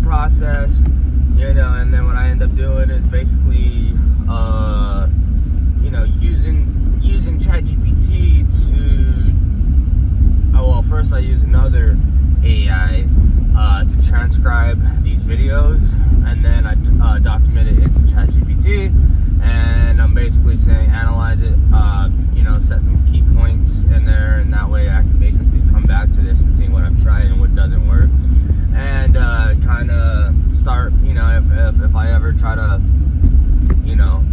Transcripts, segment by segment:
process, and then what I end up doing is basically, using ChatGPT first I use another AI to transcribe these videos, and then I document it into ChatGPT, and I'm basically saying analyze it, set some key points in there, and that way I can basically come back to this and see what I've tried and what doesn't work, and kind of start, if I ever try to,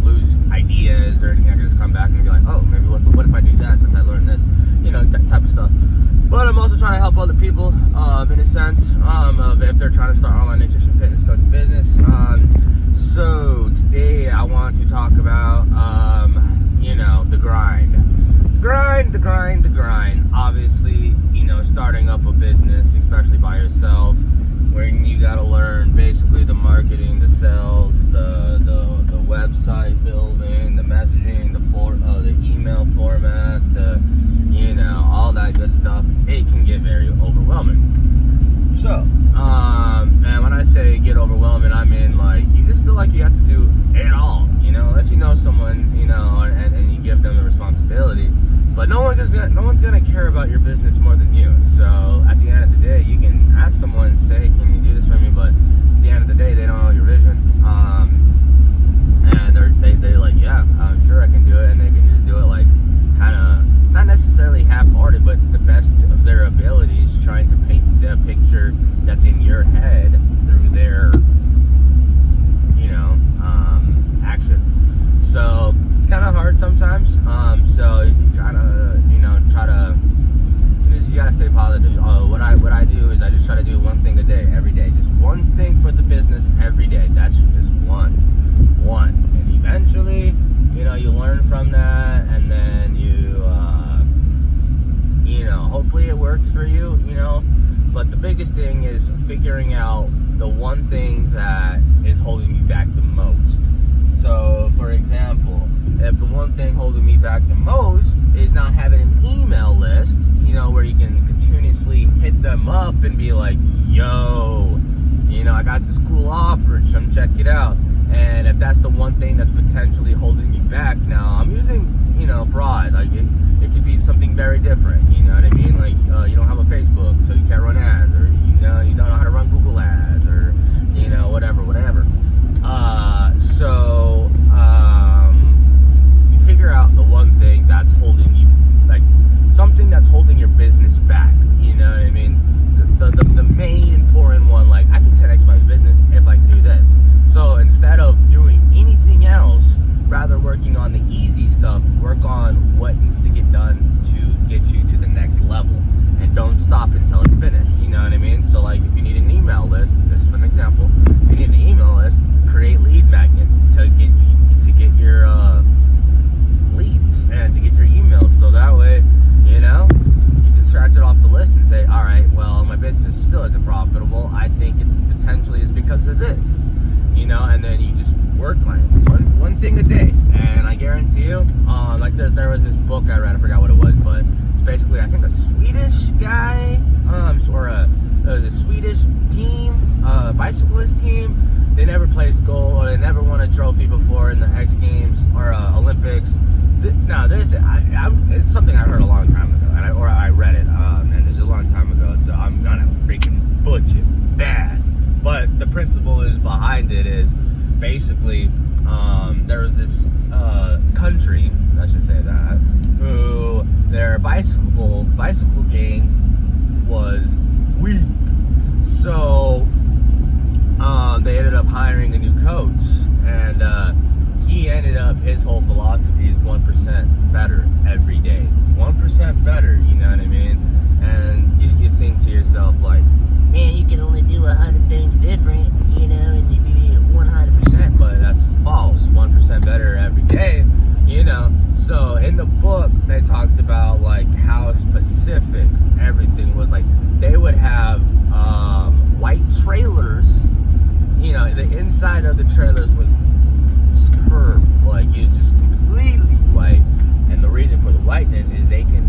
lose ideas or anything, I can just come back and be like, oh, maybe what if I do that since I learned this, that type of stuff. But I'm also trying to help other people, in a sense, of if they're trying to start online nutrition, fitness, coaching business. So today I want to talk about, the grind. Obviously, starting up a business, especially by yourself, where you got to learn basically the marketing, the sales, the website building, the messaging, the email formats, all that good stuff. It can get very overwhelming. So, and when I say get overwhelming, I mean you just feel like you have to do it all, unless you know someone, and you give them the responsibility. But no one's gonna care about your business more than you. So at the end of the day, you can ask someone, say, can you do this for me? But at the end of the day, they don't know your vision. And they're like, yeah, I'm sure I can do it, and they can just do it kind of not necessarily half-hearted, but the best of their abilities, trying to paint the picture that's in your head through their, action. So it's kind of hard sometimes. So you gotta stay positive. What I do is I just try to do one thing a day, every day, just one thing for the business every day. That's just one, and eventually, you learn from that, and then you, hopefully it works for you, But the biggest thing is figuring out the one thing that is holding you back the most. So, for example, if the one thing holding me back the most is not having an email list, where you can continuously hit them up and be like, yo, I got this cool offer, come check it out. And if that's the one thing that's potentially holding you back, now I'm using, broad, it could be something very different, you know what I mean? You don't have a Facebook, so you can't run ads, or, you don't know how to run Google ads, or, whatever. You figure out the one thing that's holding you, something that's holding your business back, you know what I mean? The main important one, I can 10x my business if I do this. So instead of doing anything else, rather working on the easy stuff, work on what needs to get done to get you to the next level, and don't stop until it's finished, you know what I mean? So if you need an email list, just for an example, if you need an email list, create lead magnets to get your leads and to get your emails, so that way, you can scratch it off the list and say, all right, well, my business still isn't profitable. I think it potentially is because of this, and then you just work on it, one thing a day, and I guarantee you, there was this book I read, I forgot what it was, but it's basically, I think, a Swedish guy, or the Swedish team, bicyclist team. They never placed gold, or they never won a trophy before in the X Games or Olympics. It's something I heard a long time ago, or I read it, and it's a long time ago, so I'm gonna freaking butcher it bad. But the principle is behind it is basically, there was this country, I should say that, who their bicycle gang was weak. So they ended up hiring a new coach, and he ended up, his whole philosophy is 1% better every day. 1% better, you know what I mean? And you think to yourself, man, you can only do 100 things different, and you be 100%, but that's false. 1% better every day, So in the book, they talked about how specific everything was. They would have white trailers. The inside of the trailers was superb. It was just completely white, and the reason for the whiteness is they can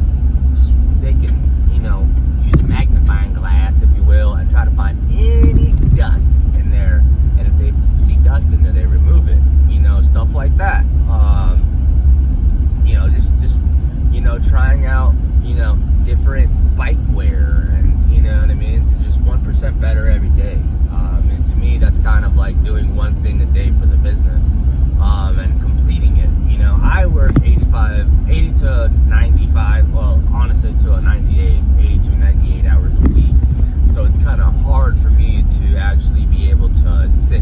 use a magnifying glass, if you will, and try to find any dust and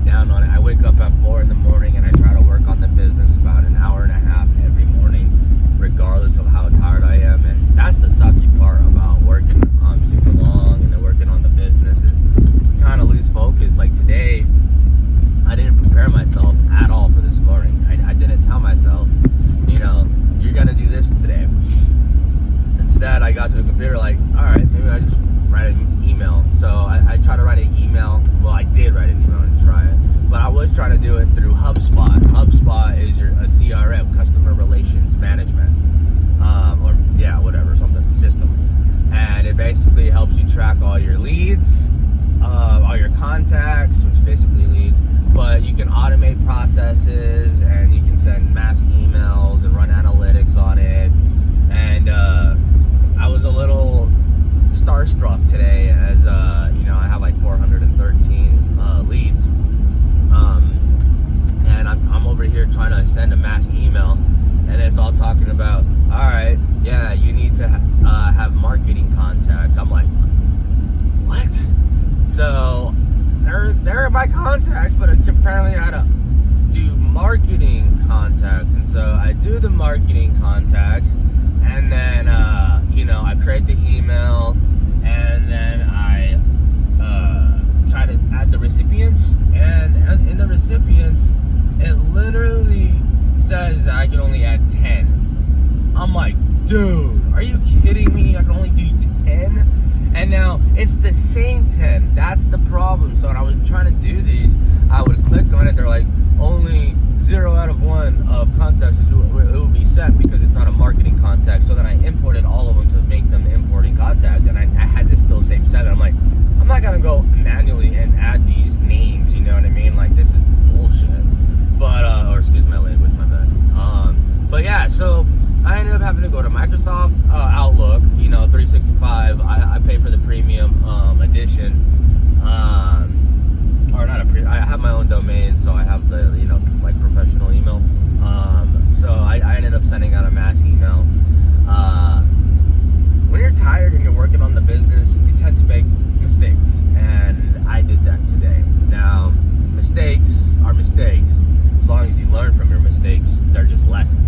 get down on it. I wake up at 4 in the morning and I try to work on the business about an hour and a half every morning, regardless of how tired I am. And that's the sucky part about working super long and then working on the business is you kind of lose focus. Like today, I didn't prepare myself at all for this morning. I didn't tell myself, you're gonna do this today. Instead, I got to the computer like, all right, maybe I just write an email. So I tried to write an email. Well, I did write an email and try it, but I was trying to do it through HubSpot. HubSpot is a CRM, customer relations management, something system, and it basically helps you track all your leads, all your contacts, which basically leads. But you can automate processes and you can send mass emails and run analytics on it. And I was a little starstruck today as I have like 413 leads, and I'm over here trying to send a mass email, and it's all talking about, all right, yeah, you need to have marketing contacts. I'm like, what? So they're my contacts, but apparently I had to do marketing contacts. And so I do the marketing contacts, and then I create the email, and then I try to add the recipients, and in the recipients it literally says I can only add 10. I'm like, dude, are you kidding me? I can only do 10? And now it's the same 10. That's the problem. So when I was trying to do these, I would click on it. They're like, only 0 out of 1 of contacts it will be sent because it's not a marketing contact. So then I imported all of them to make them importing contacts, and I had to still save 7. I'm like, I'm not gonna go manually and add these names. You know what I mean? Like, this is bullshit. But or excuse my language, my bad. But yeah, so I ended up having to go to Microsoft Outlook, 365. I pay for the premium edition, or not I have my own domain, so I have the like professional email. So I ended up sending out a mass email. When you're tired and you're working on the business, you tend to make mistakes, and I did that today. Now, mistakes are mistakes. As long as you learn from your mistakes, they're just lessons.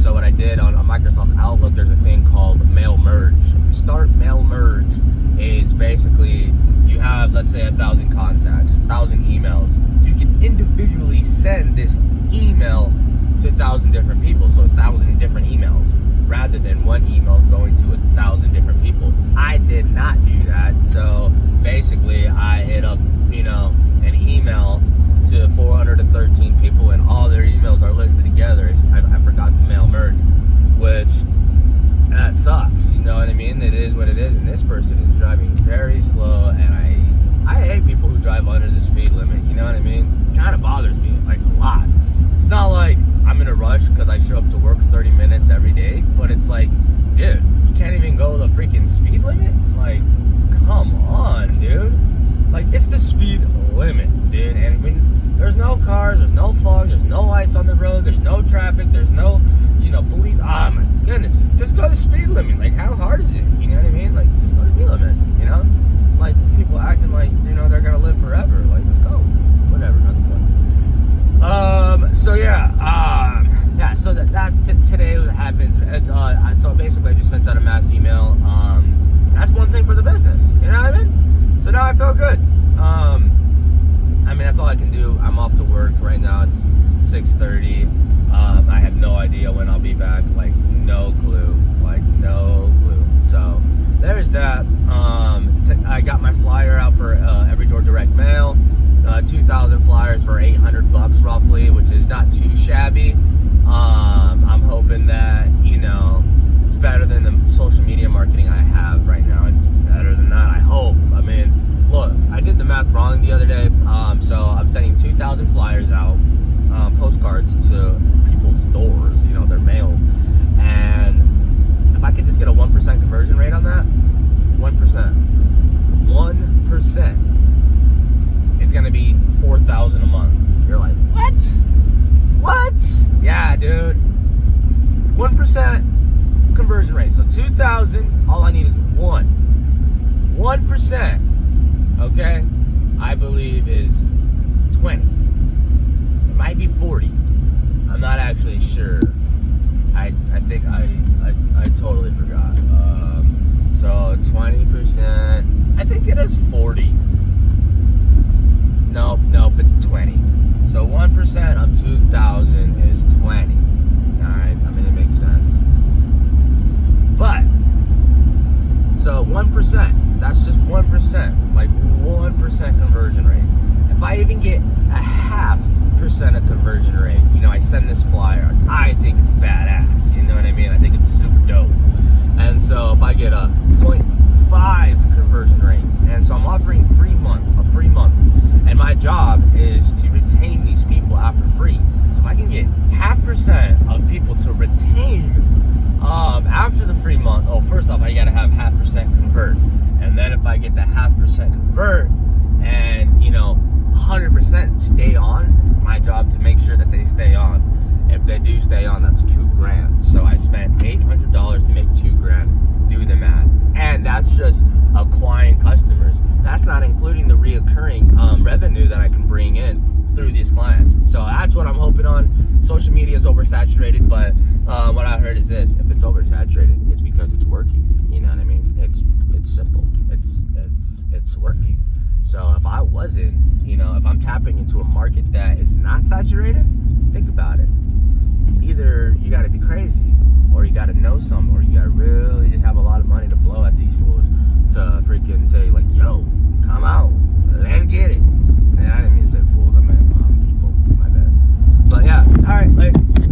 So what I did on Microsoft Outlook, there's a thing called mail merge. Start mail merge is basically you have, let's say, 1,000 contacts, 1,000 emails. You can individually send this email to 1,000 different people, so 1,000 different emails, rather than one email going to 1,000 different people. I did not do that, so basically I hit up, an email to 413 people, and all their emails are listed together. I forgot to mail merge, which that sucks. You know what I mean? It is what it is, and this person is driving very slow, and I hate people who drive under the speed limit. You know what I mean? It kind of bothers me, like, a lot. It's not like I'm in a rush because I show up to work 30 minutes every day, but it's like, dude, you can't even go the freaking speed limit? Like, come on, dude. Like, it's the speed limit, dude. And when there's no cars, there's no fog, there's no ice on the road, there's no traffic, there's no, police. Oh my goodness, just go the speed limit. Like, how hard is it? You know what I mean? Like, just go the speed limit, Like, people acting like, they're gonna live forever. Like, let's go. Whatever, not the point. So yeah, so that's today what happened. So basically I just sent out a mass email. That's one thing for the business, you know what I mean? So now I feel good. That's all I can do. I'm off to work right now. It's 6:30. I have no idea when I'll be back. Like, no clue. So there's that. I got my flyer out for Every Door Direct Mail. 2,000 flyers for $800 roughly, which is not too shabby. I'm hoping that it's better than the social media marketing I have right now. It's better than that, I hope. Look, I did the math wrong the other day. So I'm sending 2,000 flyers out, postcards to people's doors, their mail. And if I could just get a 1% conversion rate on that, 1%, it's gonna be $4,000 a month. You're like, what? Yeah, dude. 1% conversion rate. So 2,000. All I need is 1%. Okay, I believe is 20. It might be 40. I'm not actually sure. I think I totally forgot. So 20%. I think it is 40. Nope, it's 20. So 1% of 2,000 is 20. Alright, I mean, it makes sense. But, so 1%, that's just 1%. Like 1% conversion rate. If I even get a 0.5% of conversion rate, you know, I send this flyer, I think it's badass. You know what I mean? I think it's super dope. And so if I get a 0.5 conversion rate, and so I'm offering a free month, and my job is to retain these people after free. So if I can get 0.5% of people to retain after the free month, first off, I gotta have 0.5% convert, and then if I get the 0.5% convert, and 100% stay on, it's my job to make sure that they stay on. If they do stay on, that's $2,000. So I spent $800 to make $2,000. Do the math, and that's just acquiring customers. That's not including the reoccurring revenue that I can bring in through these clients. So that's what I'm hoping on. Social media is oversaturated, but what I heard is this: if it's oversaturated, it's because it's working. You know what I mean? It's simple. It's working. So if I wasn't, if I'm tapping into a market that is not saturated, think about it. Either you got to be crazy, or you got to know something, or you got to really just have a lot of money to blow at these fools,